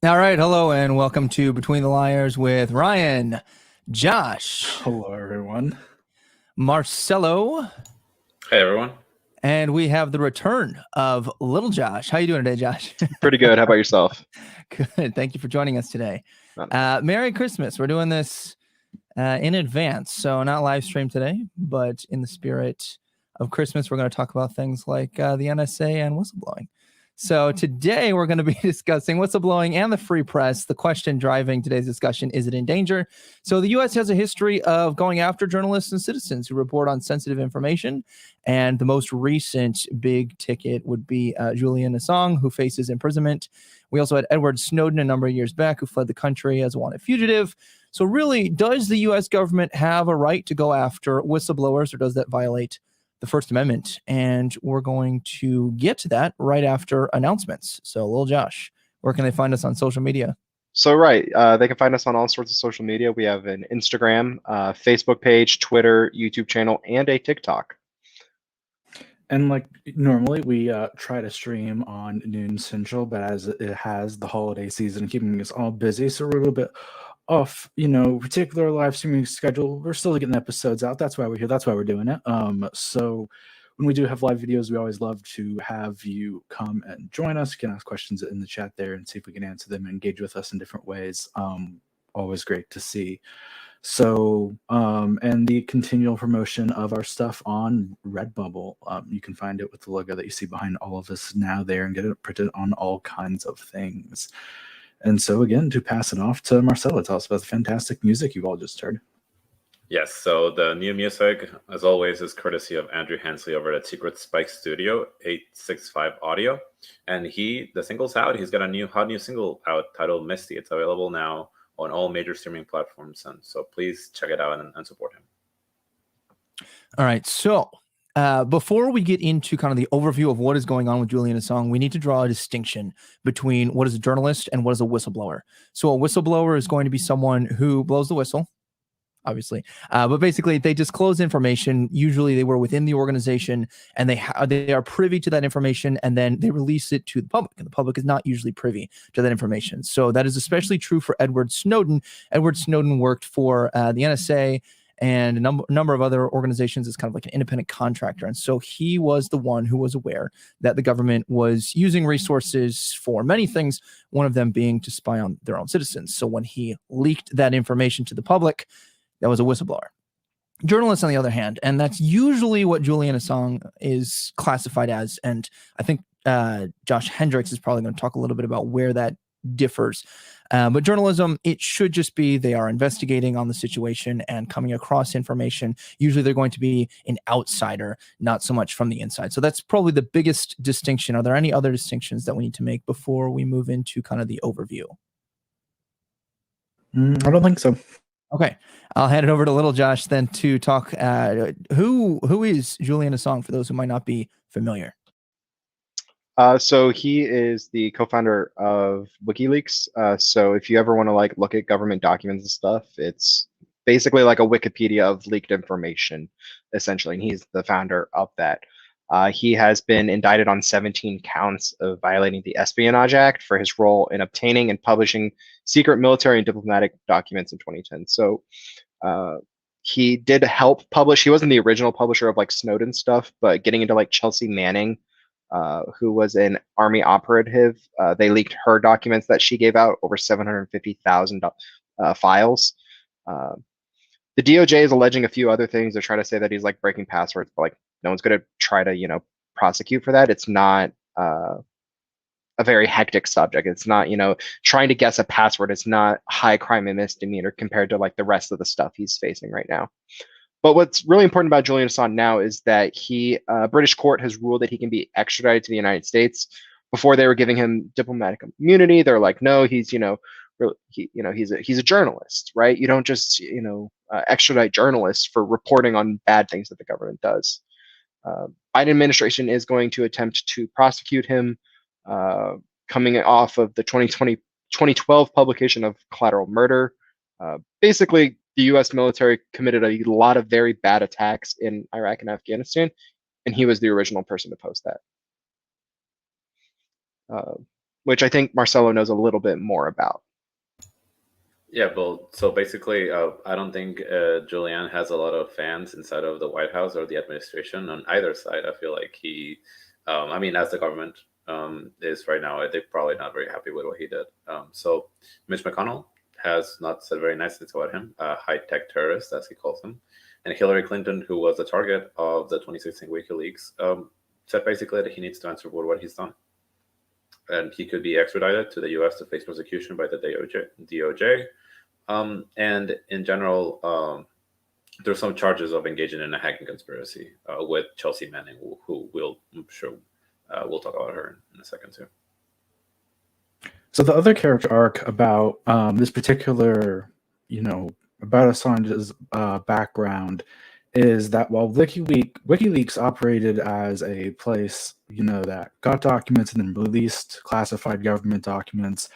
All right, hello and welcome to Between the Liars with Ryan, Josh, Hello, everyone. Marcelo, Hey everyone. and we have the return of Little Josh. How you doing today, Josh? Pretty good. How about yourself? Good. Thank you for joining us today. Merry Christmas. We're doing this in advance, so not live stream today, but in the spirit of Christmas, we're going to talk about things like the NSA and whistleblowing. So today we're going to be discussing whistleblowing and the free press. The question driving today's discussion, is it in danger? So the U.S. has a history of going after journalists and citizens who report on sensitive information. And the most recent big ticket would be Julian Assange, who faces imprisonment. We also had Edward Snowden a number of years back, who fled the country as a wanted fugitive. So really, does the U.S. government have a right to go after whistleblowers, or does that violate the First Amendment? And we're going to get to that right after announcements. So, Lil Josh, where can they find us on social media? So, they can find us on all sorts of social media. We have an Instagram, Facebook page, Twitter, YouTube channel, and a TikTok. And like normally, we try to stream on noon central, but as it has the holiday season keeping us all busy, so we're a little bit off, particular live streaming schedule. We're still getting episodes out. That's why we're here. That's why we're doing it. So when we do have live videos, we always love to have you come and join us. You can ask questions in the chat there and see if we can answer them and engage with us in different ways. Always great to see. So, and the continual promotion of our stuff on Redbubble. You can find it with the logo that you see behind all of us now there and get it printed on all kinds of things. And so again, to pass it off to Marcelo, tell us about the fantastic music you've all just heard. Yes, so the new music, as always, is courtesy of Andrew Hensley over at Secret Spike Studio, 865 Audio. And the single's out. He's got a hot new single out titled Misty. It's available now on all major streaming platforms. And so please check it out and support him. All right, so before we get into kind of the overview of what is going on with Julian Assange, we need to draw a distinction between what is a journalist and what is a whistleblower. So a whistleblower is going to be someone who blows the whistle, obviously, but basically they disclose information. Usually they were within the organization and they are privy to that information, and then they release it to the public, and the public is not usually privy to that information. So that is especially true for Edward Snowden. Edward Snowden worked for the NSA and a number of other organizations as kind of like an independent contractor. And so he was the one who was aware that the government was using resources for many things, one of them being to spy on their own citizens. So when he leaked that information to the public, that was a whistleblower. Journalists, on the other hand, and that's usually what Julian Assange is classified as. And I think Josh Hendricks is probably going to talk a little bit about where that differs. But journalism, it should just be they are investigating on the situation and coming across information. Usually they're going to be an outsider, not so much from the inside. So that's probably the biggest distinction. Are there any other distinctions that we need to make before we move into kind of the overview? I don't think so. Okay, I'll hand it over to Little Josh then to talk. Who is Julian Assange for those who might not be familiar? So he is the co-founder of WikiLeaks. So if you ever want to look at government documents and stuff, it's basically like a Wikipedia of leaked information, essentially. And he's the founder of that. He has been indicted on 17 counts of violating the Espionage Act for his role in obtaining and publishing secret military and diplomatic documents in 2010. So he did help publish. He wasn't the original publisher of Snowden stuff, but getting into Chelsea Manning, who was an army operative, they leaked her documents that she gave out, over 750,000 files. The DOJ is alleging a few other things. They're trying to say that he's breaking passwords, but no one's going to try to prosecute for that. It's not a very hectic subject. It's not trying to guess a password. It's not high crime and misdemeanor compared to the rest of the stuff he's facing right now. But what's really important about Julian Assange now is that British court has ruled that he can be extradited to the United States. Before they were giving him diplomatic immunity, they're like, no, he's he's a journalist, right? You don't just extradite journalists for reporting on bad things that the government does. Biden administration is going to attempt to prosecute him, coming off of the 2012 publication of Collateral Murder. Basically, the U.S. military committed a lot of very bad attacks in Iraq and Afghanistan, and he was the original person to post that. which I think Marcelo knows a little bit more about. Yeah, well, so basically, I don't think Julian has a lot of fans inside of the White House or the administration on either side. I feel like he, I mean, as the government is right now, they're probably not very happy with what he did. So Mitch McConnell has not said very nice things about him, high-tech terrorist, as he calls him. And Hillary Clinton, who was the target of the 2016 WikiLeaks, said basically that he needs to answer for what he's done. And he could be extradited to the U.S. to face prosecution by the DOJ. And in general, there's some charges of engaging in a hacking conspiracy with Chelsea Manning, who I'm sure we'll talk about her in a second too. So the other character arc about this particular, about Assange's background is that while WikiLeaks operated as a place, that got documents and then released classified government documents,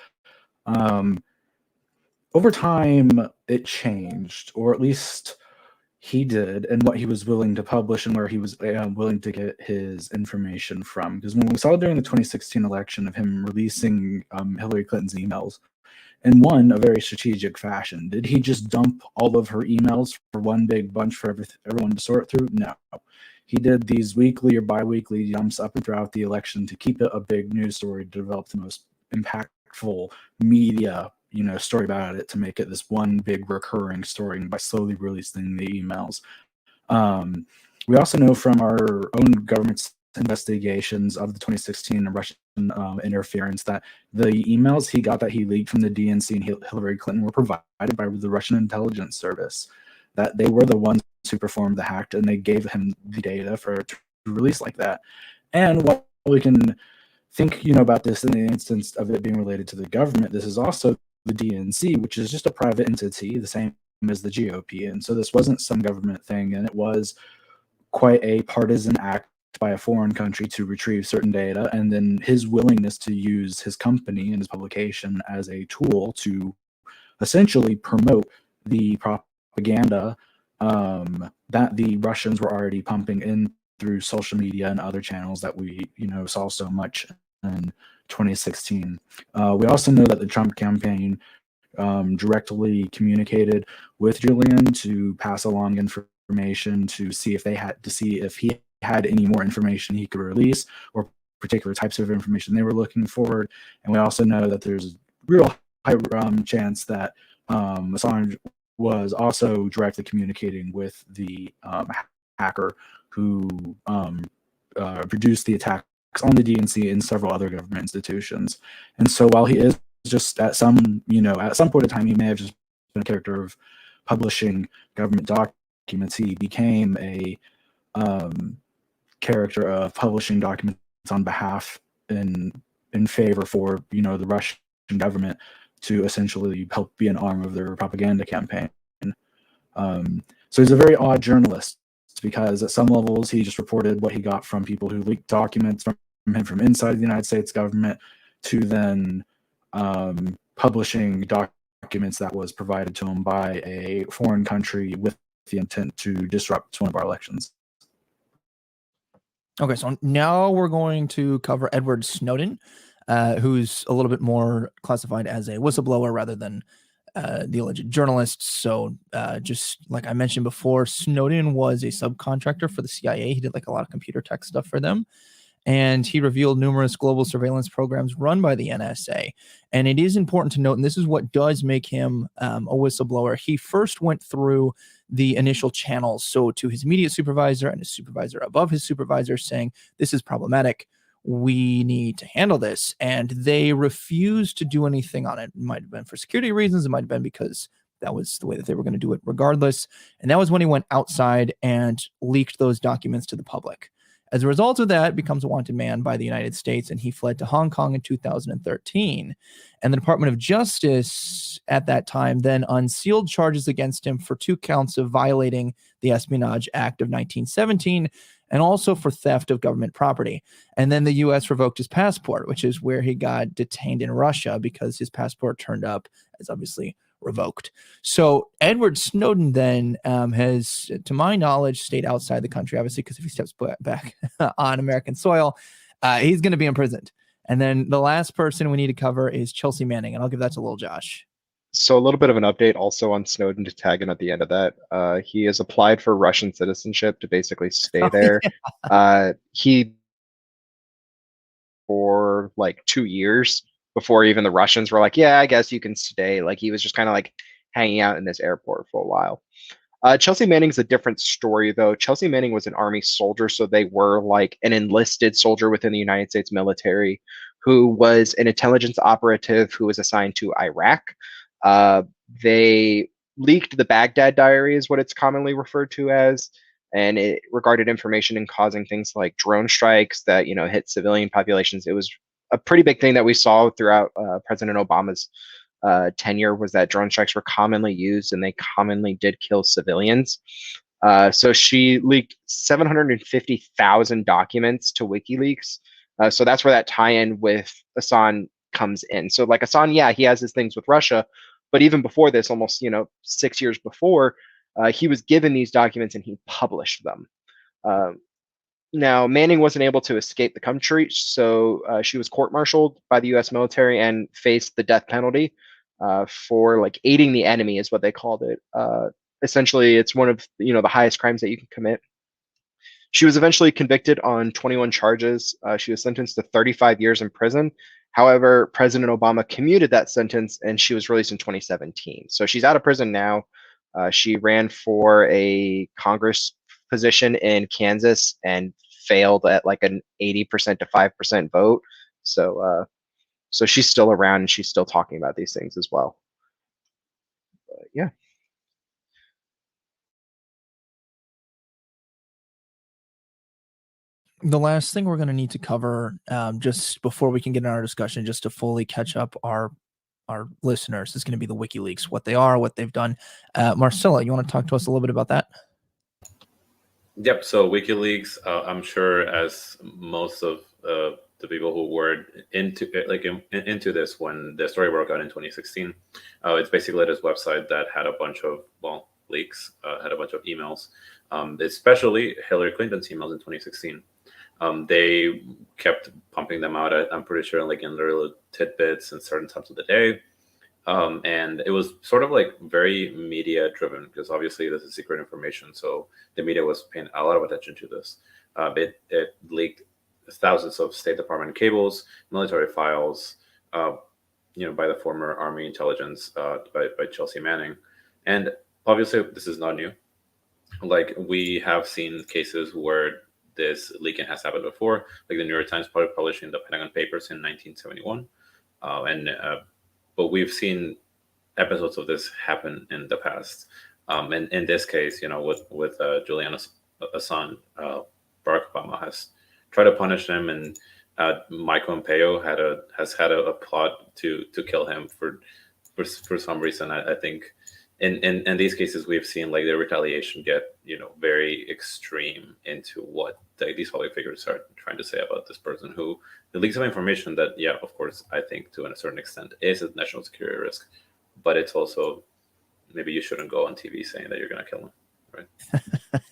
over time it changed, or at least he did, and what he was willing to publish and where he was willing to get his information from. Because when we saw during the 2016 election of him releasing Hillary Clinton's emails in a very strategic fashion, did he just dump all of her emails for one big bunch for everyone to sort through? No. He did these weekly or bi-weekly dumps up and throughout the election to keep it a big news story, to develop the most impactful media story about it, to make it this one big recurring story by slowly releasing the emails. We also know from our own government's investigations of the 2016 Russian interference that the emails he got that he leaked from the DNC and Hillary Clinton were provided by the Russian intelligence service, that they were the ones who performed the hack, and they gave him the data to release like that. And what we can think about this in the instance of it being related to the government, this is also the DNC, which is just a private entity, the same as the GOP. And so this wasn't some government thing, and it was quite a partisan act by a foreign country to retrieve certain data, and then his willingness to use his company and his publication as a tool to essentially promote the propaganda that the Russians were already pumping in through social media and other channels that we saw so much in 2016. We also know that the Trump campaign directly communicated with Julian to pass along information to see if he had any more information he could release, or particular types of information they were looking for. And we also know that there's a real high chance that Assange was also directly communicating with the hacker who produced the attacks on the DNC and several other government institutions. And so while he is just at some point in time, he may have just been a character of publishing government documents, he became a character of publishing documents on behalf in favor for the Russian government to essentially help be an arm of their propaganda campaign. So he's a very odd journalist, because at some levels he just reported what he got from people who leaked documents from him from inside the United States government, to then publishing documents that was provided to him by a foreign country with the intent to disrupt one of our elections. Okay, so now we're going to cover Edward Snowden, who's a little bit more classified as a whistleblower rather than the alleged journalist. So just like I mentioned before, Snowden was a subcontractor for the CIA. He did like a lot of computer tech stuff for them. And he revealed numerous global surveillance programs run by the NSA. And it is important to note, and this is what does make him a whistleblower, he first went through the initial channels. So to his immediate supervisor and his supervisor above his supervisor, saying, this is problematic, we need to handle this. And they refused to do anything on it. It might have been for security reasons. It might have been because that was the way that they were going to do it regardless. And that was when he went outside and leaked those documents to the public. As a result of that, becomes a wanted man by the United States, and he fled to Hong Kong in 2013. And the Department of Justice at that time then unsealed charges against him for 2 counts of violating the Espionage Act of 1917, and also for theft of government property. And then the U.S. revoked his passport, which is where he got detained in Russia, because his passport turned up as obviously revoked. So Edward Snowden then has, to my knowledge, stayed outside the country, obviously, because if he steps back on American soil, he's going to be imprisoned. And then the last person we need to cover is Chelsea Manning, and I'll give that to Lil Josh. So a little bit of an update also on Snowden to tag in at the end of that. He has applied for Russian citizenship to basically stay there. He for like 2 years before even the Russians were like, yeah, I guess you can stay. Like he was just kind of like hanging out in this airport for a while. Chelsea Manning's a different story, though. Chelsea Manning was an Army soldier, so they were like an enlisted soldier within the United States military who was an intelligence operative who was assigned to Iraq. They leaked the Baghdad Diary, is what it's commonly referred to as, and it regarded information in causing things like drone strikes that hit civilian populations. It was a pretty big thing that we saw throughout President Obama's tenure, was that drone strikes were commonly used and they commonly did kill civilians. So she leaked 750,000 documents to WikiLeaks. So that's where that tie-in with Assange comes in. So like Assange, yeah, he has his things with Russia, but even before this, almost 6 years before, he was given these documents and he published them. Now, Manning wasn't able to escape the country, so she was court-martialed by the U.S. military and faced the death penalty for like aiding the enemy, is what they called it. Essentially, it's one of the highest crimes that you can commit. She was eventually convicted on 21 charges. She was sentenced to 35 years in prison. However, President Obama commuted that sentence, and she was released in 2017. So she's out of prison now. She ran for a Congress position in Kansas and failed at like an 80% to 5% vote. So she's still around and she's still talking about these things as well. Yeah. The last thing we're going to need to cover, just before we can get in our discussion, just to fully catch up our listeners, is going to be the WikiLeaks, what they are, what they've done. Marcella, you want to talk to us a little bit about that? Yep. So WikiLeaks, I'm sure, as most of the people who were into this when the story broke out in 2016, it's basically this website that had a bunch of leaks, had a bunch of emails, especially Hillary Clinton's emails in 2016. They kept pumping them out. I'm pretty sure, like in little tidbits and certain times of the day. And it was sort of like very media driven, because obviously this is secret information. So the media was paying a lot of attention to this. It leaked thousands of State Department cables, military files, by the former Army intelligence, by Chelsea Manning. And obviously this is not new. Like, we have seen cases where this leaking has happened before, like the New York Times publishing the Pentagon Papers in 1971. But we've seen episodes of this happen in the past. And in this case, with Julian Assange, Barack Obama has tried to punish him, and Mike Pompeo has had a plot to kill him for some reason. I think in these cases we've seen like the retaliation get very extreme into what these public figures are trying to say about this person who leaks some information that, yeah, of course, I think to a certain extent is a national security risk, but it's also maybe you shouldn't go on TV saying that you're going to kill him, right?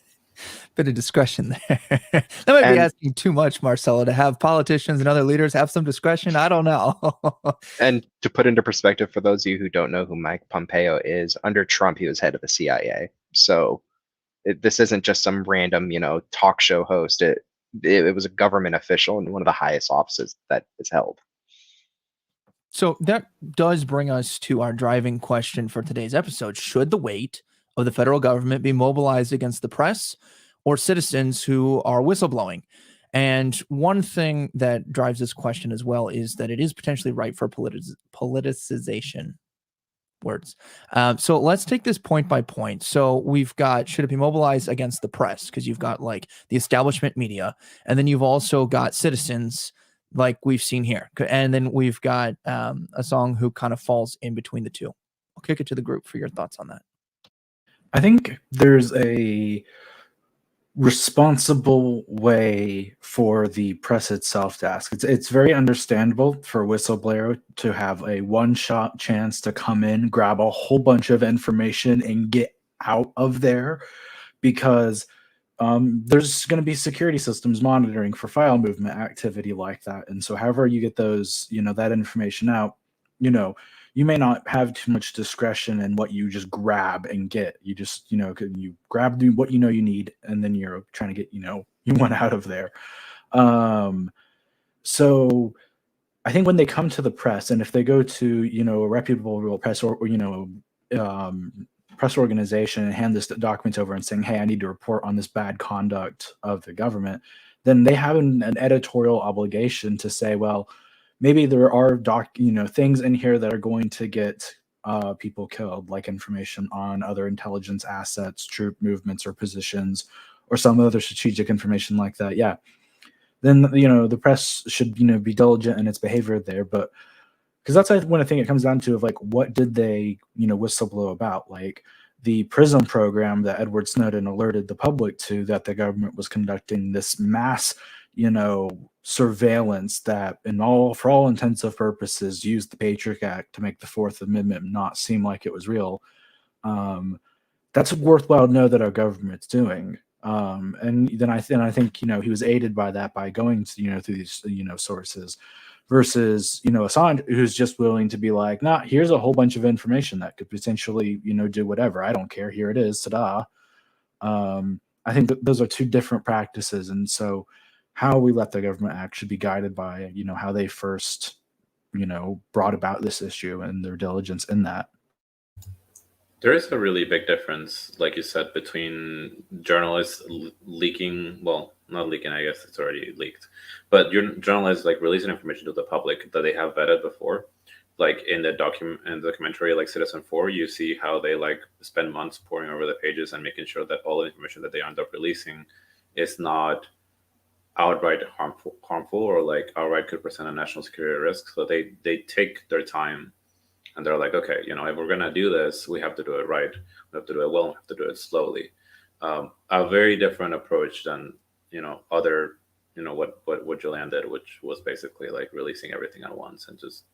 Bit of discretion there. That might be asking too much, Marcelo, to have politicians and other leaders have some discretion. I don't know. And to put into perspective, for those of you who don't know who Mike Pompeo is, under Trump, he was head of the CIA. So this isn't just some random, talk show host. It was a government official in one of the highest offices that is held. So that does bring us to our driving question for today's episode. Should the weight of the federal government be mobilized against the press or citizens who are whistleblowing? And one thing that drives this question as well is that it is potentially ripe for politicization. Words. So let's take this point by point. So we've got, should it be mobilized against the press? Because you've got like the establishment media, and then you've also got citizens like we've seen here. And then we've got Assange who kind of falls in between the two. I'll kick it to the group for your thoughts on that. I think there's a responsible way for the press itself to ask. It's very understandable for a whistleblower to have a one-shot chance to come in, grab a whole bunch of information, and get out of there, because there's going to be security systems monitoring for file movement activity like that. And so however you get those, that information out, you may not have too much discretion in what you just grab and get. You just, you grab what you need, and then you're trying to get, you want out of there. So I think when they come to the press, and if they go to, a reputable press or press organization and hand this document over and saying, hey, I need to report on this bad conduct of the government, then they have an editorial obligation to say, well, maybe there are things in here that are going to get people killed, like information on other intelligence assets, troop movements or positions, or some other strategic information like that. Yeah. Then, the press should, be diligent in its behavior there. But because that's when I think it comes down to, of like, what did they, whistleblow about? Like the PRISM program that Edward Snowden alerted the public to, that the government was conducting this mass, surveillance that, for all intents and purposes, used the Patriot Act to make the Fourth Amendment not seem like it was real. That's worthwhile to know that our government's doing. And then I think, he was aided by that by going to, through these, sources, versus, Assange, who's just willing to be like, nah, here's a whole bunch of information that could potentially, do whatever. I don't care. Here it is. Ta-da. I think that those are two different practices. And so how we let the government act should be guided by, how they first, brought about this issue and their diligence in that. There is a really big difference, like you said, between journalists leaking, well, not leaking, I guess it's already leaked, but journalists like releasing information to the public that they have vetted before. Like in the documentary, like Citizen4, you see how they like spend months poring over the pages and making sure that all the information that they end up releasing is not outright harmful or like outright could present a national security risk. So they take their time. And they're like, okay, if we're going to do this, we have to do it right. We have to do it well. We have to do it slowly. A very different approach than, other, what Julian did, which was basically like releasing everything at once and just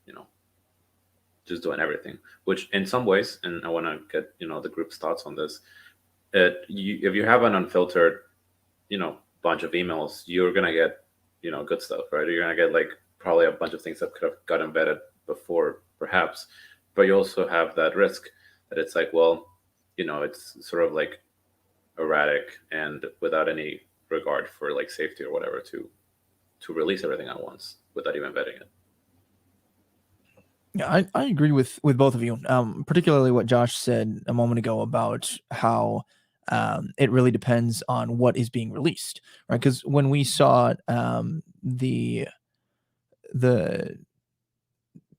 doing everything, which in some ways, and I want to get, the group's thoughts on this. If you have an unfiltered, bunch of emails, you're going to get, good stuff, right? You're going to get like probably a bunch of things that could have gotten vetted before, perhaps. But you also have that risk that it's like, well, it's sort of like erratic and without any regard for like safety or whatever to release everything at once without even vetting it. Yeah, I agree with both of you, particularly what Josh said a moment ago about how it really depends on what is being released, right? Because when we saw the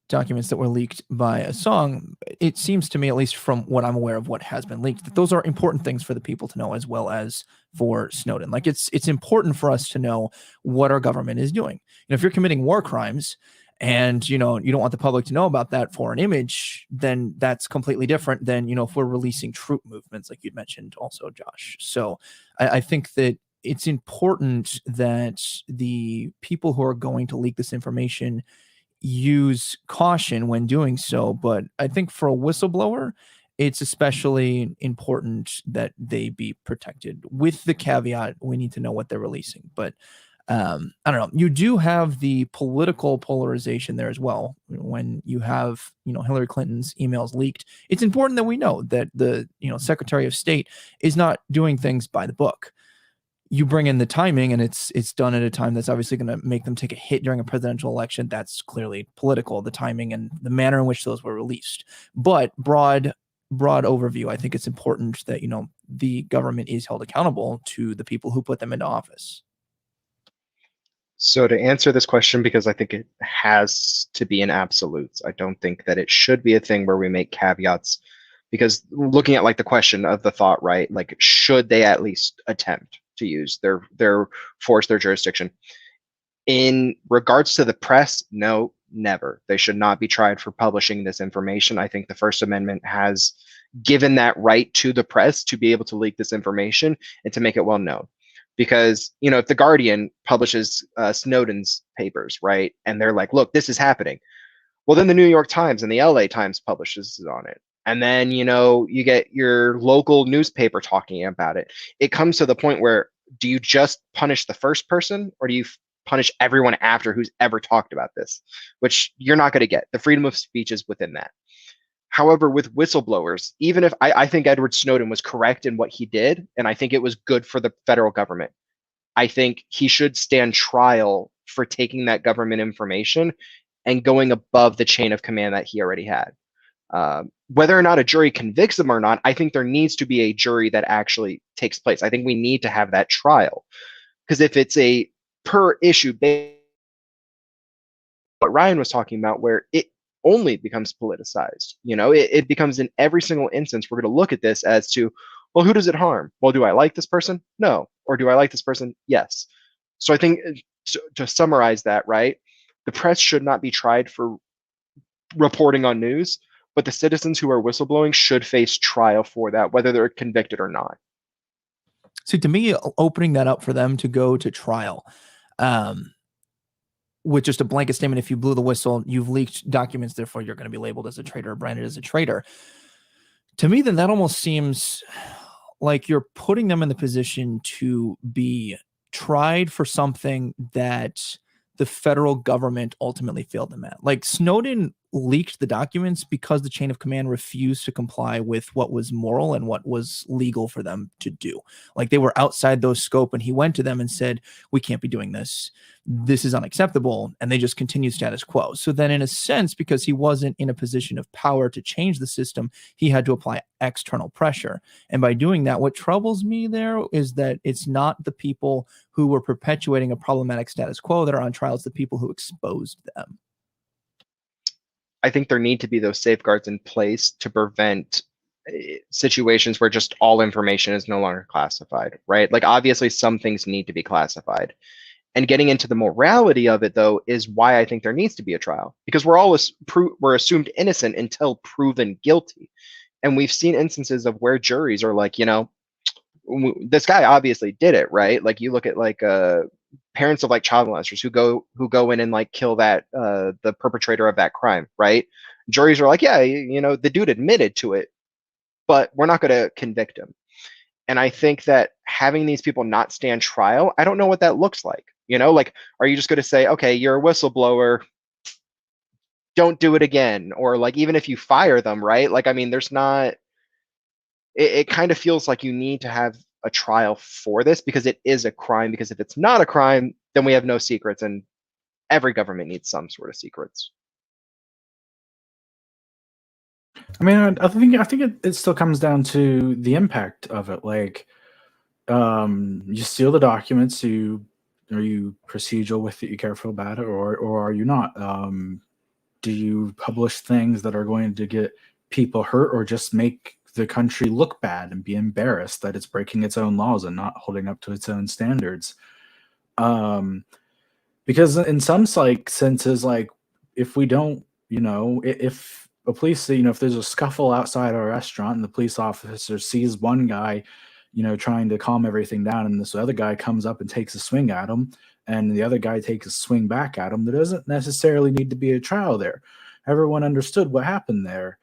documents that were leaked by Assange, it seems to me, at least from what I'm aware of what has been leaked, that those are important things for the people to know, as well as for Snowden. Like it's important for us to know what our government is doing. If you're committing war crimes and you don't want the public to know about that for an image, then that's completely different than if we're releasing troop movements, like you'd mentioned also, Josh. So I think that it's important that the people who are going to leak this information use caution when doing so. But I think for a whistleblower, it's especially important that they be protected, with the caveat we need to know what they're releasing. But I don't know, you do have the political polarization there as well. When you have Hillary Clinton's emails leaked, it's important that we know that the Secretary of State is not doing things by the book. You bring in the timing, and it's done at a time that's obviously going to make them take a hit during a presidential election. That's clearly political, the timing and the manner in which those were released. But broad overview, I think it's important that the government is held accountable to the people who put them into office. So to answer this question, because I think it has to be in absolutes, I don't think that it should be a thing where we make caveats, because looking at like the question of the thought, right? Like, should they at least attempt to use their force, their jurisdiction? In regards to the press, no, never. They should not be tried for publishing this information. I think the First Amendment has given that right to the press to be able to leak this information and to make it well known. Because, if the Guardian publishes Snowden's papers, right, and they're like, look, this is happening, well, then the New York Times and the LA Times publishes on it. And then, you get your local newspaper talking about it. It comes to the point where do you just punish the first person, or do you punish everyone after who's ever talked about this? Which you're not going to get. The freedom of speech is within that. However, with whistleblowers, even if I think Edward Snowden was correct in what he did, and I think it was good for the federal government, I think he should stand trial for taking that government information and going above the chain of command that he already had. Whether or not a jury convicts him or not, I think there needs to be a jury that actually takes place. I think we need to have that trial, because if it's a per issue basis, what Ryan was talking about, where it only becomes politicized, it becomes in every single instance, we're going to look at this as to, well, who does it harm? Well, do I like this person? No. Or do I like this person? Yes. So I think to summarize that, right, the press should not be tried for reporting on news, but the citizens who are whistleblowing should face trial for that, whether they're convicted or not. See, to me, opening that up for them to go to trial with just a blanket statement, if you blew the whistle, you've leaked documents, therefore you're going to be labeled as a traitor or branded as a traitor. To me, then that almost seems like you're putting them in the position to be tried for something that the federal government ultimately failed them at. Like, Snowden leaked the documents because the chain of command refused to comply with what was moral and what was legal for them to do. Like, they were outside those scope, and he went to them and said, we can't be doing this. This is unacceptable. And they just continued status quo. So then, in a sense, because he wasn't in a position of power to change the system, he had to apply external pressure. And by doing that, what troubles me there is that it's not the people who were perpetuating a problematic status quo that are on trial, it's the people who exposed them. I think there need to be those safeguards in place to prevent situations where just all information is no longer classified, right? Like, obviously some things need to be classified. And getting into the morality of it, though, is why I think there needs to be a trial, because we're assumed innocent until proven guilty. And we've seen instances of where juries are like, this guy obviously did it, right? Like, you look at like parents of like child molesters who go in and like kill that the perpetrator of that crime, right? Juries are like, yeah, the dude admitted to it, but we're not going to convict him. And I think that having these people not stand trial, I don't know what that looks like. Like, are you just going to say, okay, you're a whistleblower, don't do it again? Or like, even if you fire them, right? Like, I mean, there's not, it kind of feels like you need to have a trial for this, because it is a crime. Because if it's not a crime, then we have no secrets, and every government needs some sort of secrets. I mean, I think it still comes down to the impact of it. Like, you steal the documents, are you procedural with it, you careful about it, or are you not? Do you publish things that are going to get people hurt, or just make the country look bad and be embarrassed that it's breaking its own laws and not holding up to its own standards? Because in some senses, like, if we don't, if a police, if there's a scuffle outside a restaurant and the police officer sees one guy, trying to calm everything down, and this other guy comes up and takes a swing at him, and the other guy takes a swing back at him, there doesn't necessarily need to be a trial there. Everyone understood what happened there.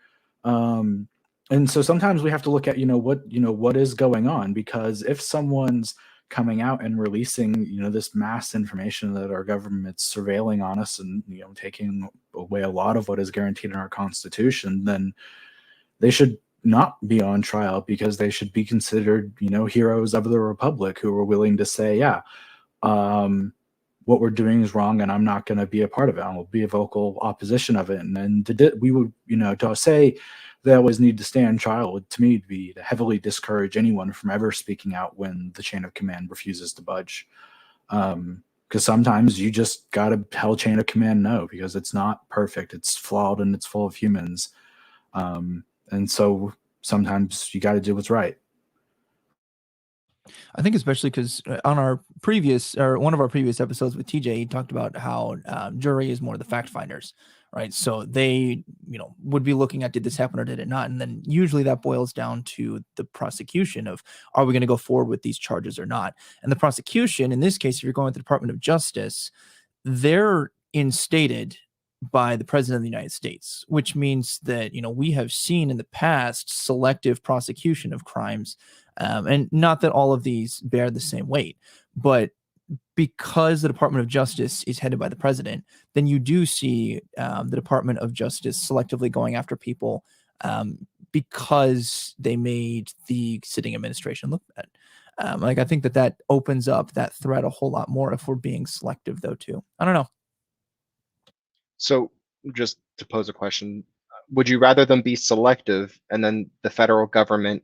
And so sometimes we have to look at, what is going on, because if someone's coming out and releasing, this mass information that our government's surveilling on us and, taking away a lot of what is guaranteed in our Constitution, then they should not be on trial, because they should be considered, heroes of the Republic who are willing to say, yeah, what we're doing is wrong, and I'm not going to be a part of it. I will be a vocal opposition of it. And then we would, to say they always need to stand trial would, to me, be to heavily discourage anyone from ever speaking out when the chain of command refuses to budge. Because sometimes you just got to tell chain of command no, because it's not perfect, it's flawed, and it's full of humans. And so sometimes you got to do what's right. I think especially because on one of our previous episodes with TJ, he talked about how jury is more the fact finders, right? So they, would be looking at, did this happen or did it not? And then usually that boils down to the prosecution of, are we going to go forward with these charges or not? And the prosecution, in this case, if you're going with the Department of Justice, they're instated by the President of the United States, which means that, we have seen in the past selective prosecution of crimes And not that all of these bear the same weight, but because the Department of Justice is headed by the president, then you do see the Department of Justice selectively going after people because they made the sitting administration look bad. Like, I think that opens up that threat a whole lot more if we're being selective, though, too. I don't know. So just to pose a question, would you rather them be selective and then the federal government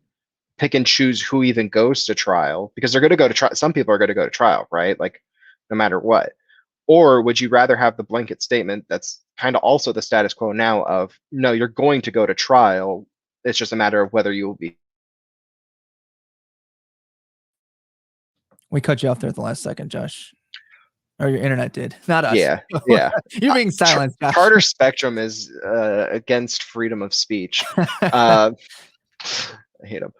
pick and choose who even goes to trial? Because they're going to go to trial. Some people are going to go to trial, right? Like, no matter what. Or would you rather have the blanket statement that's kind of also the status quo now of, no, you're going to go to trial. It's just a matter of whether you will be. We cut you off there at the last second, Josh. Or your internet did. Not us. Yeah, yeah. You're being silenced, Josh. Charter Spectrum is against freedom of speech. I hate them.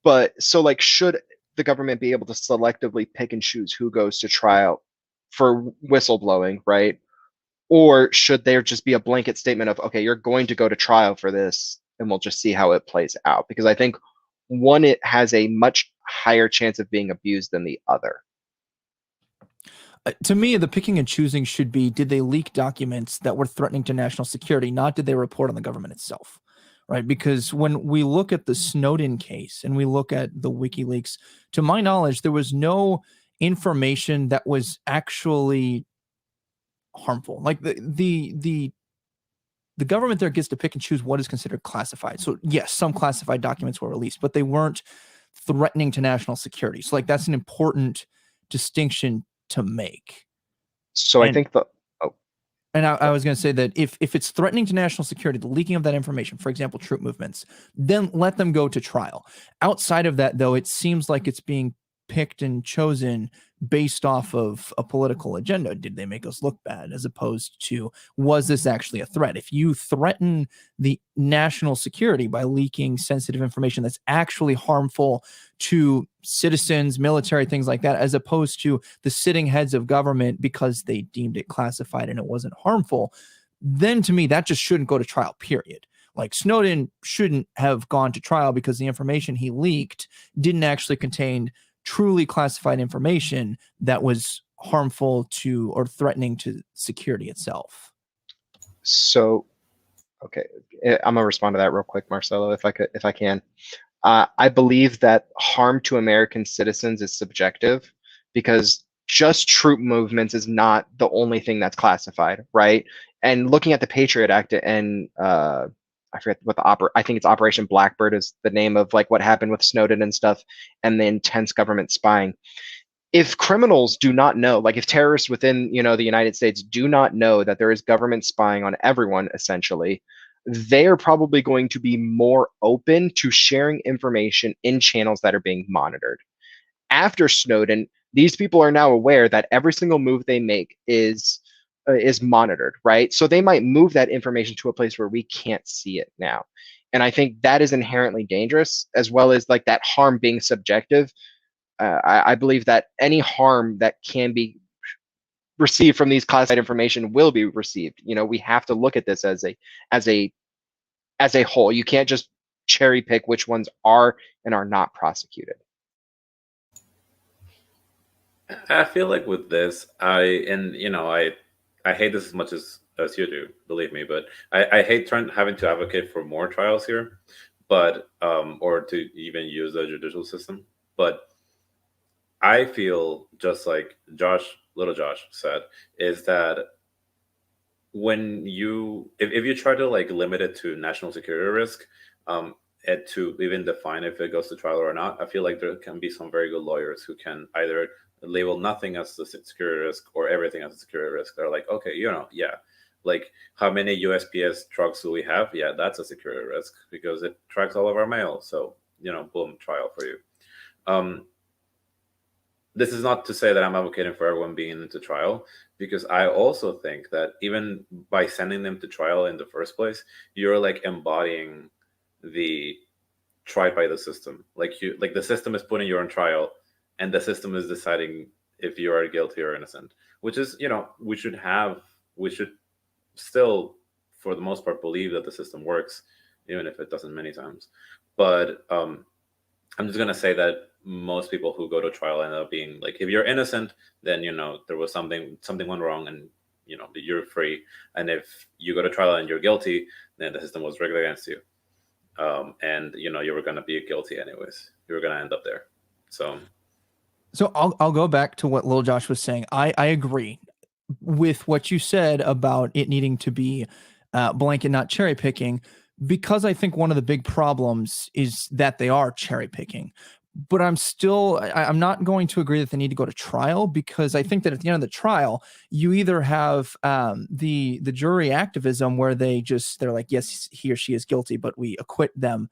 But so, like, should the government be able to selectively pick and choose who goes to trial for whistleblowing, right? Or should there just be a blanket statement of, okay, you're going to go to trial for this, and we'll just see how it plays out? Because I think one, it has a much higher chance of being abused than the other. To me, the picking and choosing should be, did they leak documents that were threatening to national security, not did they report on the government itself, right? Because when we look at the Snowden case and we look at the WikiLeaks, to my knowledge, there was no information that was actually harmful. Like, the government there gets to pick and choose what is considered classified. So yes, some classified documents were released, but they weren't threatening to national security. So, like, that's an important distinction to make. So I think and I was going to say that if it's threatening to national security, the leaking of that information, for example, troop movements, then let them go to trial. Outside of that, though, it seems like it's being picked and chosen based off of a political agenda. Did they make us look bad? As opposed to, was this actually a threat? If you threaten the national security by leaking sensitive information that's actually harmful to citizens, military, things like that, as opposed to the sitting heads of government because they deemed it classified and it wasn't harmful, then to me, that just shouldn't go to trial, period. Like, Snowden shouldn't have gone to trial because the information he leaked didn't actually contain truly classified information that was harmful to or threatening to security itself. So, okay, I'm gonna respond to that real quick, Marcelo, if I can. I believe that harm to American citizens is subjective, because just troop movements is not the only thing that's classified, right? And looking at the Patriot Act and I forget what I think it's Operation Blackbird is the name of, like, what happened with Snowden and stuff, and the intense government spying. If criminals do not know, like if terrorists within, the United States do not know that there is government spying on everyone, essentially, they are probably going to be more open to sharing information in channels that are being monitored. After Snowden, these people are now aware that every single move they make is monitored, right? So they might move that information to a place where we can't see it now. And I think that is inherently dangerous, as well as, like, that harm being subjective. I believe that any harm that can be received from these classified information will be received. We have to look at this as a whole. You can't just cherry pick which ones are and are not prosecuted. I feel like with this, I hate this as much as you do, believe me, but I hate having to advocate for more trials here, but or to even use the judicial system. But I feel just like little Josh said, is that when if you try to, like, limit it to national security risk, and to even define if it goes to trial or not, I feel like there can be some very good lawyers who can either label nothing as a security risk or everything as a security risk. They're like, okay, yeah, like, how many USPS trucks do we have? Yeah, that's a security risk because it tracks all of our mail. So, boom, trial for you. This is not to say that I'm advocating for everyone being into trial, because I also think that even by sending them to trial in the first place, you're, like, embodying the tried by the system. Like, the system is putting you on trial, and the system is deciding if you are guilty or innocent, which is, we should still, for the most part, believe that the system works, even if it doesn't many times. But I'm just gonna say that most people who go to trial end up being like, if you're innocent, then there was something went wrong, and you're free. And if you go to trial and you're guilty, then the system was rigged against you, and you were gonna be guilty anyways. You were gonna end up there. So I'll go back to what Lil Josh was saying. I agree with what you said about it needing to be blanket, not cherry picking, because I think one of the big problems is that they are cherry picking. But I'm not going to agree that they need to go to trial, because I think that at the end of the trial, you either have the jury activism where they're like, yes, he or she is guilty, but we acquit them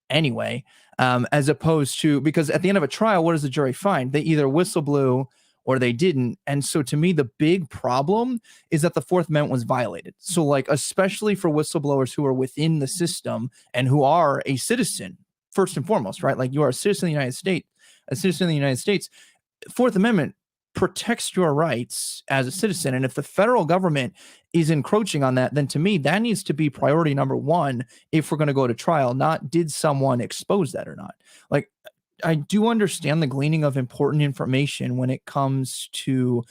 anyway, as opposed to, because at the end of a trial, what does the jury find? They either whistleblew or they didn't. And so to me, the big problem is that the Fourth Amendment was violated. So like, especially for whistleblowers who are within the system and who are a citizen, first and foremost, right? Like, you are a citizen of the United States, Fourth Amendment protects your rights as a citizen. And if the federal government is encroaching on that, then to me, that needs to be priority number one if we're going to go to trial, not did someone expose that or not. Like, I do understand the gleaning of important information when it comes to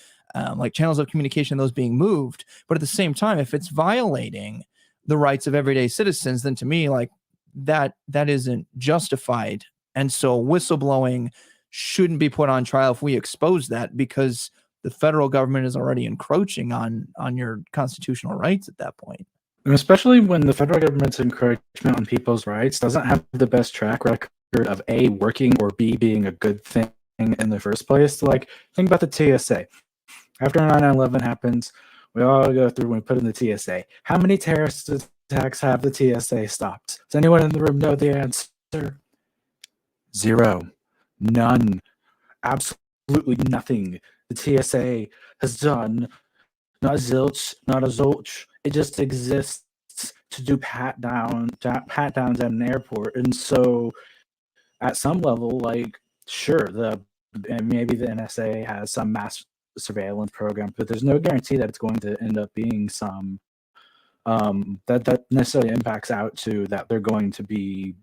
like channels of communication, those being moved. But at the same time, if it's violating the rights of everyday citizens, then to me, like, that isn't justified. And so whistleblowing shouldn't be put on trial if we expose that, because the federal government is already encroaching on your constitutional rights at that point. And especially when the federal government's encroachment on people's rights doesn't have the best track record of A, working, or B, being a good thing in the first place. Like, think about the TSA. After 9/11 happens, we all go through when we put in the TSA. How many terrorist attacks have the TSA stopped? Does anyone in the room know the answer? 0. None. Absolutely nothing. The TSA has done not zilch, not a zilch. It just exists to do pat downs at an airport. And so at some level, like, sure, maybe the NSA has some mass surveillance program, but there's no guarantee that it's going to end up being some that necessarily impacts out to that they're going to be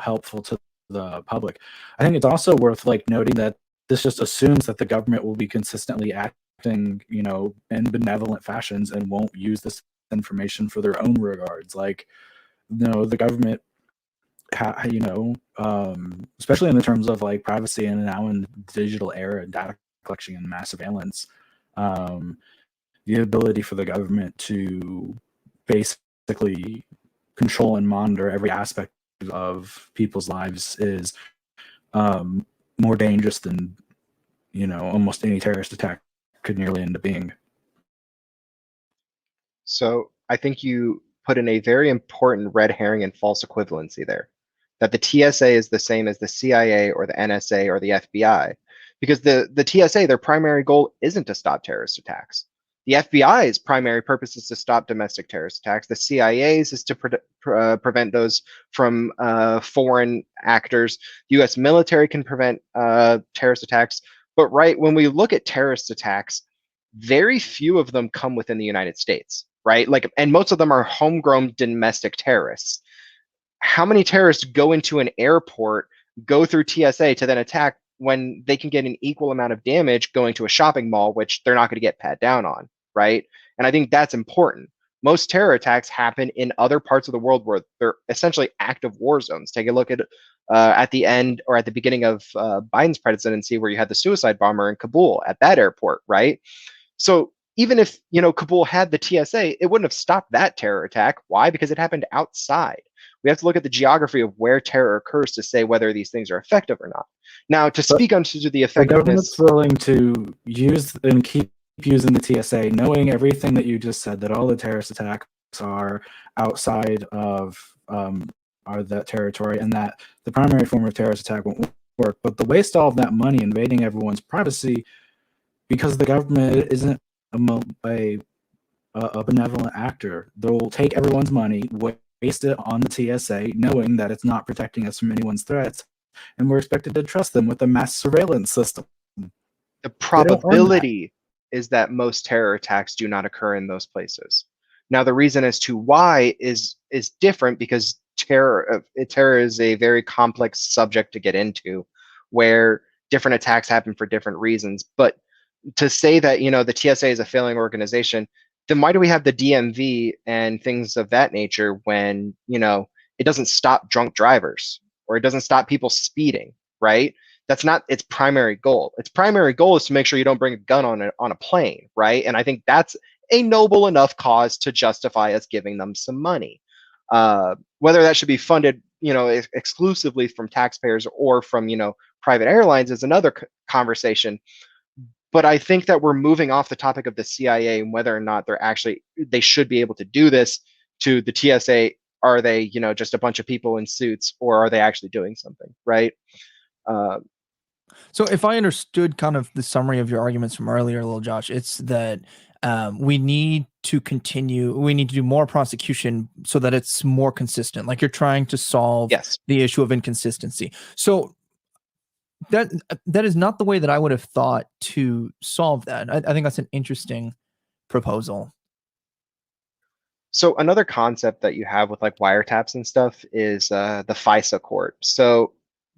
helpful to the public. I think it's also worth noting that this just assumes that the government will be consistently acting in benevolent fashions and won't use this information for their own regards. Like, the government especially in the terms of privacy, and now in the digital era, data collection and mass surveillance, the ability for the government to basically control and monitor every aspect of people's lives is more dangerous than almost any terrorist attack could nearly end up being. So I think you put in a very important red herring and false equivalency there, that the TSA is the same as the CIA or the NSA or the FBI, because the TSA, their primary goal isn't to stop terrorist attacks. The FBI's primary purpose is to stop domestic terrorist attacks. The CIA's is to prevent those from foreign actors. The U.S. military can prevent terrorist attacks. But when we look at terrorist attacks, very few of them come within the United States, right? And most of them are homegrown domestic terrorists. How many terrorists go into an airport, go through TSA to then attack, when they can get an equal amount of damage going to a shopping mall, which they're not going to get pat down on, right? And I think that's important. Most terror attacks happen in other parts of the world where they're essentially active war zones. Take a look at the end or at the beginning of Biden's presidency, where you had the suicide bomber in Kabul at that airport, right? So even if Kabul had the TSA, it wouldn't have stopped that terror attack. Why? Because it happened outside. We have to look at the geography of where terror occurs to say whether these things are effective or not. Now, to speak onto the effectiveness, the government's willing to use and keep using the TSA, knowing everything that you just said, that all the terrorist attacks are outside of that territory, and that the primary form of terrorist attack won't work. But the waste all of that money invading everyone's privacy, because the government isn't a benevolent actor. They'll take everyone's money, waste it on the TSA, knowing that it's not protecting us from anyone's threats, and we're expected to trust them with a mass surveillance system. The probability is that most terror attacks do not occur in those places. Now, the reason as to why is different, because terror is a very complex subject to get into, where different attacks happen for different reasons. But to say that, you know, the TSA is a failing organization, then why do we have the DMV and things of that nature when, you know, it doesn't stop drunk drivers or it doesn't stop people speeding, right? That's not its primary goal. Its primary goal is to make sure you don't bring a gun on a plane, right? And I think that's a noble enough cause to justify us giving them some money. Whether that should be funded, you know, exclusively from taxpayers or from, you know, private airlines is another conversation. But I think that we're moving off the topic of the CIA and whether or not they should be able to do this to the TSA. Are they, you know, just a bunch of people in suits, or are they actually doing something, right? So if I understood kind of the summary of your arguments from earlier, little Josh, it's that we need to do more prosecution so that it's more consistent. Like you're trying to solve Yes. the issue of inconsistency. So that is not the way that I would have thought to solve that. I think that's an interesting proposal. So another concept that you have with like wiretaps and stuff is the FISA Court. So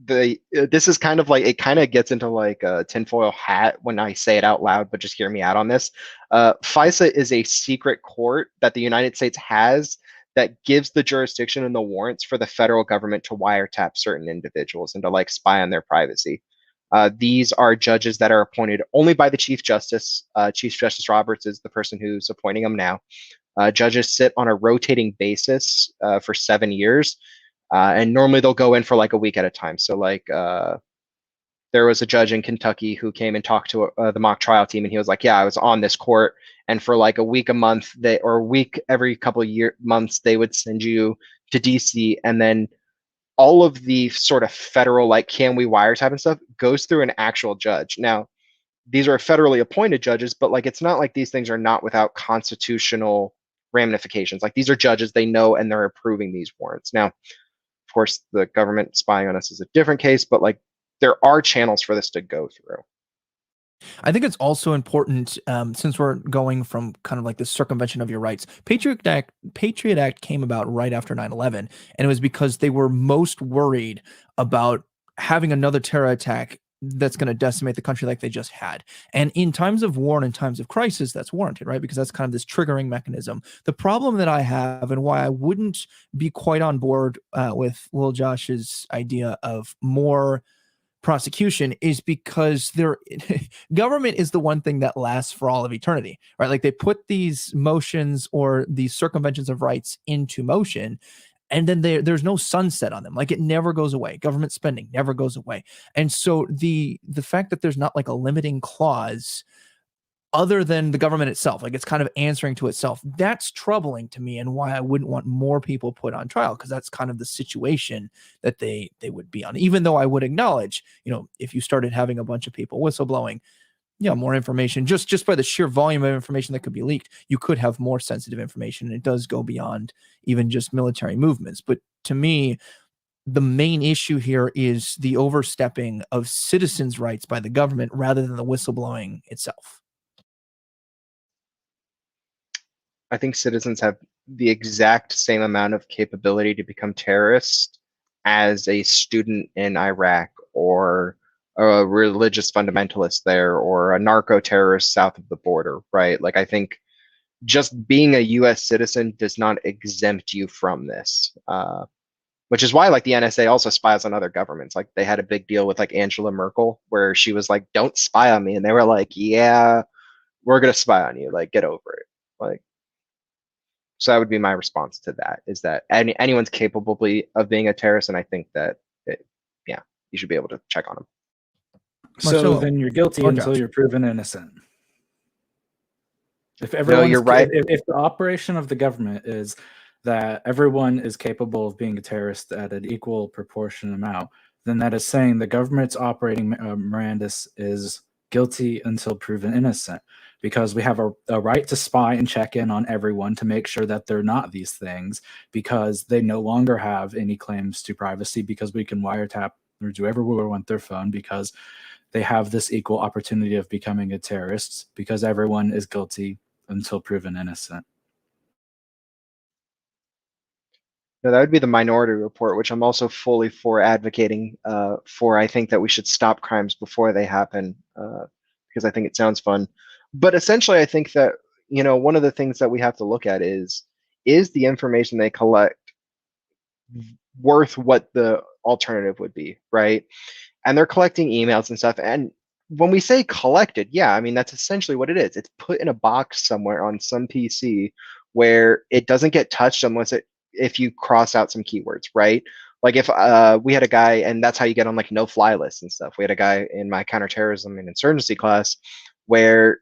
this is kind of like, it kind of gets into like a tinfoil hat when I say it out loud, but just hear me out on this. FISA is a secret court that the United States has that gives the jurisdiction and the warrants for the federal government to wiretap certain individuals and to like spy on their privacy. These are judges that are appointed only by the Chief Justice. Chief Justice Roberts is the person who's appointing them now. Judges sit on a rotating basis for 7 years. And normally they'll go in for like a week at a time. So like there was a judge in Kentucky who came and talked to the mock trial team, and he was like, yeah, I was on this court, and for like a week a month, or a week every couple of months, they would send you to DC, and then all of the sort of federal, like, can we wiretap and stuff goes through an actual judge. Now, these are federally appointed judges, but like, it's not like these things are not without constitutional ramifications. Like, these are judges, they know, and they're approving these warrants. Now, of course, the government spying on us is a different case, but like, there are channels for this to go through. I think it's also important, since we're going from kind of like the circumvention of your rights. Patriot Act came about right after 9/11, and it was because they were most worried about having another terror attack that's going to decimate the country like they just had. And in times of war and in times of crisis, that's warranted, right? Because that's kind of this triggering mechanism. The problem that I have, and why I wouldn't be quite on board with Lil Josh's idea of more prosecution, is because government is the one thing that lasts for all of eternity, right? Like, they put these motions or these circumventions of rights into motion, and then there's no sunset on them. Like, it never goes away. Government spending never goes away. And so the fact that there's not like a limiting clause other than the government itself, like it's kind of answering to itself, that's troubling to me, and why I wouldn't want more people put on trial, because that's kind of the situation that they would be on. Even though I would acknowledge, you know, if you started having a bunch of people whistleblowing, more information, just by the sheer volume of information that could be leaked, you could have more sensitive information, and it does go beyond even just military movements. But to me, the main issue here is the overstepping of citizens' rights by the government rather than the whistleblowing itself. I think citizens have the exact same amount of capability to become terrorists as a student in Iraq, or a religious fundamentalist there, or a narco terrorist south of the border, right? Like, I think just being a US citizen does not exempt you from this, which is why like the NSA also spies on other governments. Like, they had a big deal with like Angela Merkel, where she was like, don't spy on me. And they were like, yeah, we're going to spy on you. Like, get over it. Like, so that would be my response to that, is that anyone's capable of being a terrorist. And I think that, you should be able to check on them. So then you're guilty until you're proven innocent. If everyone, you're right. If the operation of the government is that everyone is capable of being a terrorist at an equal proportion amount, then that is saying the government's operating Mirandus is guilty until proven innocent, because we have a right to spy and check in on everyone to make sure that they're not these things, because they no longer have any claims to privacy, because we can wiretap or do whatever we want their phone, because they have this equal opportunity of becoming a terrorist, because everyone is guilty until proven innocent. No, that would be the Minority Report, which I'm also fully for advocating for. I think that we should stop crimes before they happen because I think it sounds fun. But essentially, I think that, one of the things that we have to look at is the information they collect worth what the alternative would be, right? And they're collecting emails and stuff. And when we say collected, yeah, I mean, that's essentially what it is. It's put in a box somewhere on some PC where it doesn't get touched unless if you cross out some keywords, right? Like if we had a guy, and that's how you get on like no-fly lists and stuff. We had a guy in my counterterrorism and insurgency class where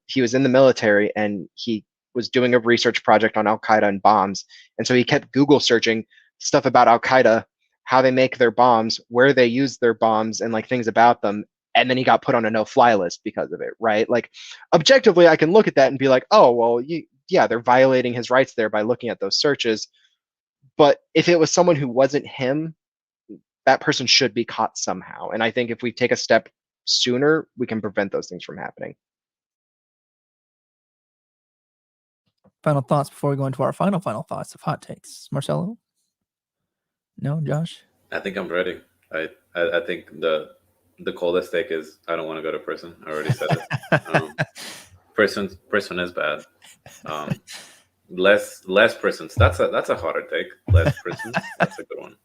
he was in the military and he was doing a research project on Al-Qaeda and bombs. And so he kept Google searching stuff about Al-Qaeda, how they make their bombs, where they use their bombs, and like things about them. And then he got put on a no-fly list because of it, right? Like objectively, I can look at that and be like, oh, well, yeah, they're violating his rights there by looking at those searches. But if it was someone who wasn't him, that person should be caught somehow. And I think if we take a step sooner, we can prevent those things from happening. Final thoughts before we go into our final thoughts of hot takes. Marcelo? No, Josh? I think I'm ready. I think the coldest take is I don't want to go to prison. I already said it. Prison is bad. Less prisons. That's a harder take. Less prisons. That's a good one.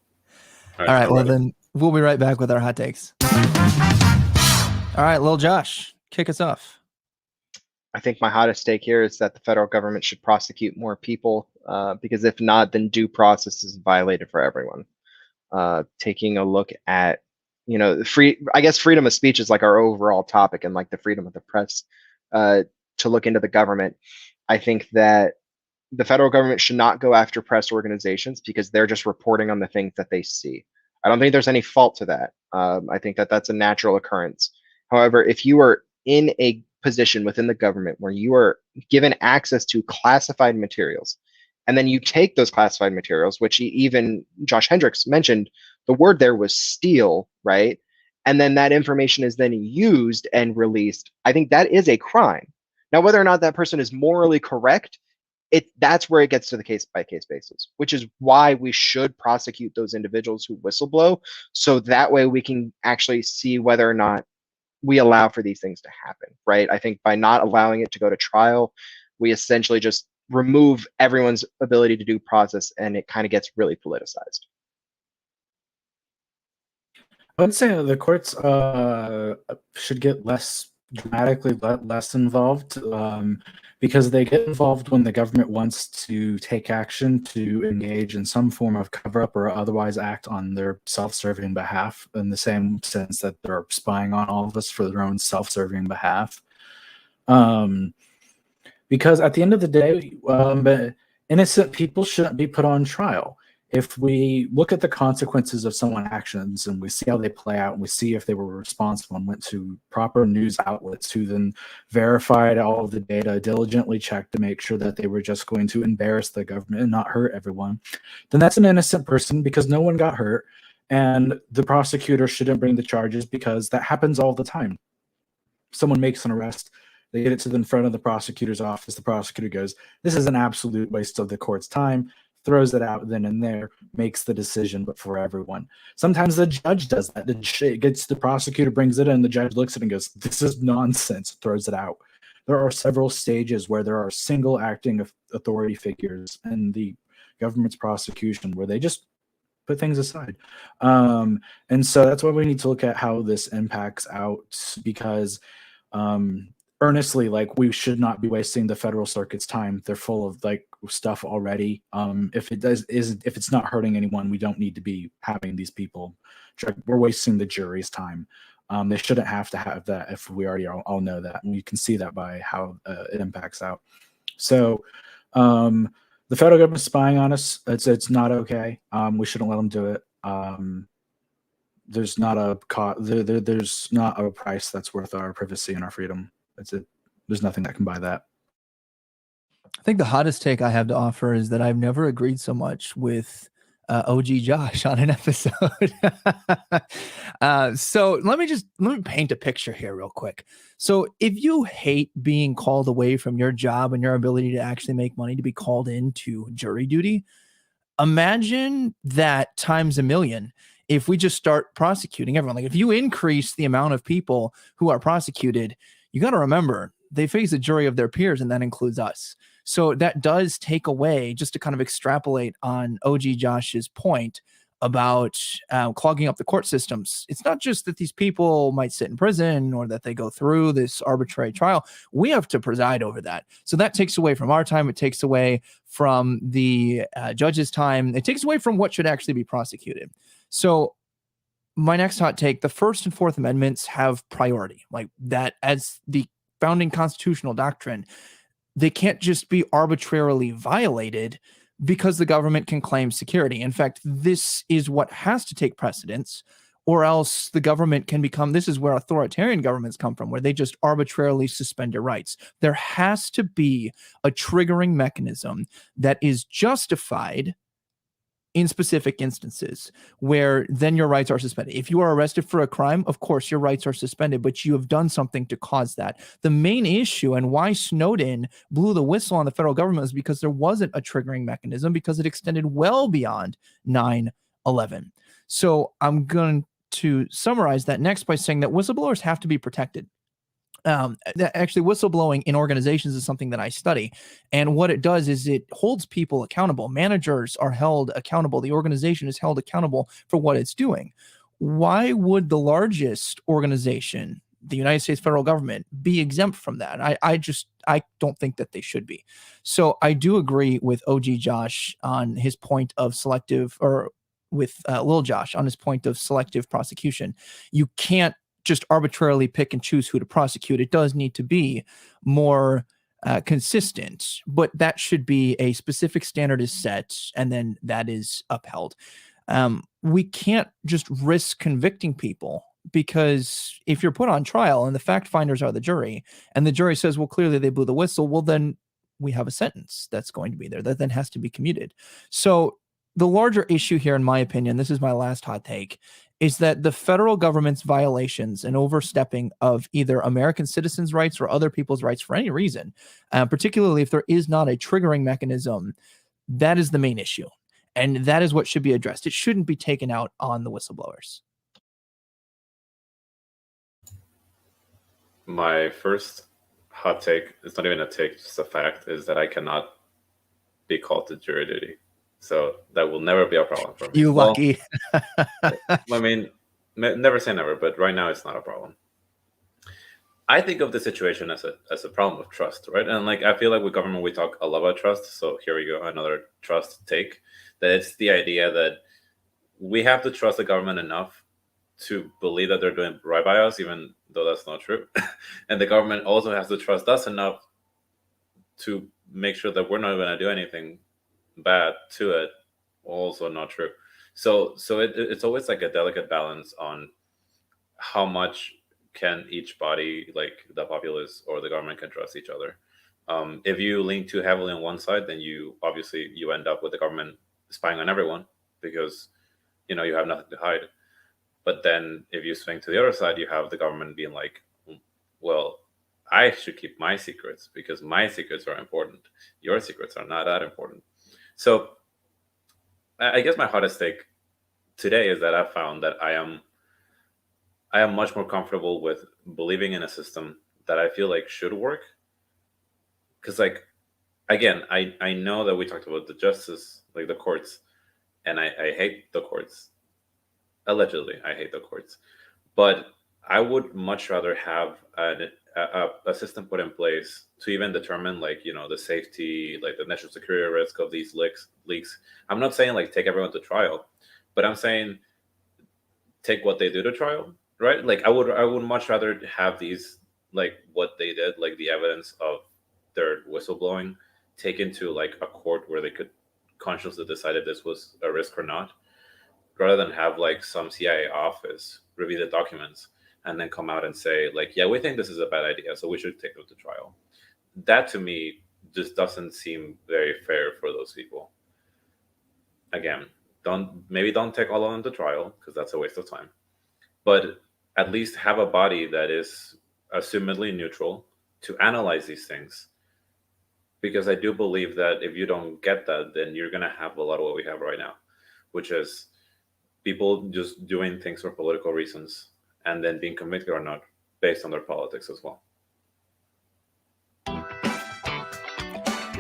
All right. Well, then we'll be right back with our hot takes. All right, little Josh, kick us off. I think my hottest take here is that the federal government should prosecute more people because if not, then due process is violated for everyone. Taking a look at, I guess freedom of speech is like our overall topic, and like the freedom of the press to look into the government. I think that the federal government should not go after press organizations because they're just reporting on the things that they see. I don't think there's any fault to that. I think that that's a natural occurrence. However, if you are in a position within the government where you are given access to classified materials, and then you take those classified materials, which even Josh Hendricks mentioned, the word there was steal, right? And then that information is then used and released. I think that is a crime. Now, whether or not that person is morally correct, that's where it gets to the case-by-case basis, which is why we should prosecute those individuals who whistleblow. So that way we can actually see whether or not we allow for these things to happen, right? I think by not allowing it to go to trial, we essentially just remove everyone's ability to do process, and it kind of gets really politicized. I would say the courts should get dramatically less involved because they get involved when the government wants to take action to engage in some form of cover-up or otherwise act on their self-serving behalf, in the same sense that they're spying on all of us for their own self-serving behalf. Because at the end of the day, innocent people shouldn't be put on trial. If we look at the consequences of someone's actions and we see how they play out and we see if they were responsible and went to proper news outlets who then verified all of the data, diligently checked to make sure that they were just going to embarrass the government and not hurt everyone, then that's an innocent person because no one got hurt, and the prosecutor shouldn't bring the charges because that happens all the time. Someone makes an arrest, they get it to the front of the prosecutor's office, the prosecutor goes, "This is an absolute waste of the court's time," throws it out then and there, makes the decision, but for everyone. Sometimes the judge does that. The prosecutor brings it in, the judge looks at it and goes, "This is nonsense," throws it out. There are several stages where there are single acting authority figures in the government's prosecution where they just put things aside. And so that's why we need to look at how this impacts out, because earnestly, like, we should not be wasting the federal circuit's time. They're full of like stuff already. If it's not hurting anyone, we don't need to be having these people. We're wasting the jury's time. They shouldn't have to have that if we already all know that. And you can see that by how it impacts out. So the federal government spying on us, it's not okay. We shouldn't let them do it. There's not a price that's worth our privacy and our freedom. That's it. There's nothing that can buy that. I think the hottest take I have to offer is that I've never agreed so much with OG Josh on an episode. So let me paint a picture here real quick. So if you hate being called away from your job and your ability to actually make money to be called into jury duty, Imagine that times a million if we just start prosecuting everyone. Like if you increase the amount of people who are prosecuted, you got to remember they face a jury of their peers, and that includes us. So that does take away, just to kind of extrapolate on OG Josh's point about clogging up the court systems. It's not just that these people might sit in prison or that they go through this arbitrary trial. We have to preside over that. So that takes away from our time. It takes away from the judge's time. It takes away from what should actually be prosecuted. So my next hot take, the First and Fourth Amendments have priority, like that as the founding constitutional doctrine. They can't just be arbitrarily violated because the government can claim security. In fact, this is what has to take precedence, or else the government can become, this is where authoritarian governments come from, where they just arbitrarily suspend your rights. There has to be a triggering mechanism that is justified in specific instances where then your rights are suspended. If you are arrested for a crime, of course, your rights are suspended, but you have done something to cause that. The main issue and why Snowden blew the whistle on the federal government is because there wasn't a triggering mechanism, because it extended well beyond 9/11. So I'm going to summarize that next by saying that whistleblowers have to be protected. Actually, whistleblowing in organizations is something that I study. And what it does is it holds people accountable. Managers are held accountable. The organization is held accountable for what it's doing. Why would the largest organization, the United States federal government, be exempt from that? I don't think that they should be. So I do agree with OG Josh on his point of selective, or with Lil Josh on his point of selective prosecution. You can't just arbitrarily pick and choose who to prosecute. It does need to be more consistent, but that should be a specific standard is set, and then that is upheld. We can't just risk convicting people, because if you're put on trial and the fact finders are the jury, and the jury says, well, clearly they blew the whistle, well, then we have a sentence that's going to be there that then has to be commuted. So the larger issue here, in my opinion, this is my last hot take, is that the federal government's violations and overstepping of either American citizens' rights or other people's rights for any reason, particularly if there is not a triggering mechanism, that is the main issue. And that is what should be addressed. It shouldn't be taken out on the whistleblowers. My first hot take, it's not even a take, just a fact, is that I cannot be called to jury duty. So that will never be a problem for me. You lucky. I mean, never say never, but right now it's not a problem. I think of the situation as a problem of trust, right? And like, I feel like with government, we talk a lot about trust. So here we go, another trust take. That it's the idea that we have to trust the government enough to believe that they're doing right by us, even though that's not true. And the government also has to trust us enough to make sure that we're not going to do anything bad to it. Also not true. So it's always like a delicate balance on how much can each body, like the populace or the government, can trust each other. If you lean too heavily on one side, then you end up with the government spying on everyone, because you have nothing to hide. But then if you swing to the other side, you have the government being like, well, I should keep my secrets because my secrets are important. Your secrets are not that important. So I guess my hottest take today is that I found that I am much more comfortable with believing in a system that I feel like should work. Because, like, again, I know that we talked about the justice, like the courts, and I hate the courts. Allegedly, I hate the courts. But I would much rather have a system put in place to even determine, like, the safety, like the national security risk of these leaks. I'm not saying like take everyone to trial, but I'm saying take what they do to trial, right? Like I would much rather have these, like what they did, like the evidence of their whistleblowing, taken to like a court where they could consciously decide if this was a risk or not, rather than have like some CIA office review the documents and then come out and say like, yeah, we think this is a bad idea, so we should take them to trial. That to me just doesn't seem very fair for those people. Again, don't take all of them to trial, because that's a waste of time. But at least have a body that is assumedly neutral to analyze these things because I do believe that if you don't get that, then you're going to have a lot of what we have right now, which is people just doing things for political reasons and then being convicted or not based on their politics as well.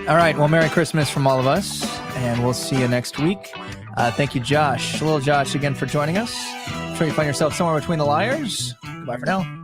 All right. Well, Merry Christmas from all of us, and we'll see you next week. Thank you, Josh. Little Josh, again, for joining us. I'm sure you find yourself somewhere between the liars. Goodbye for now.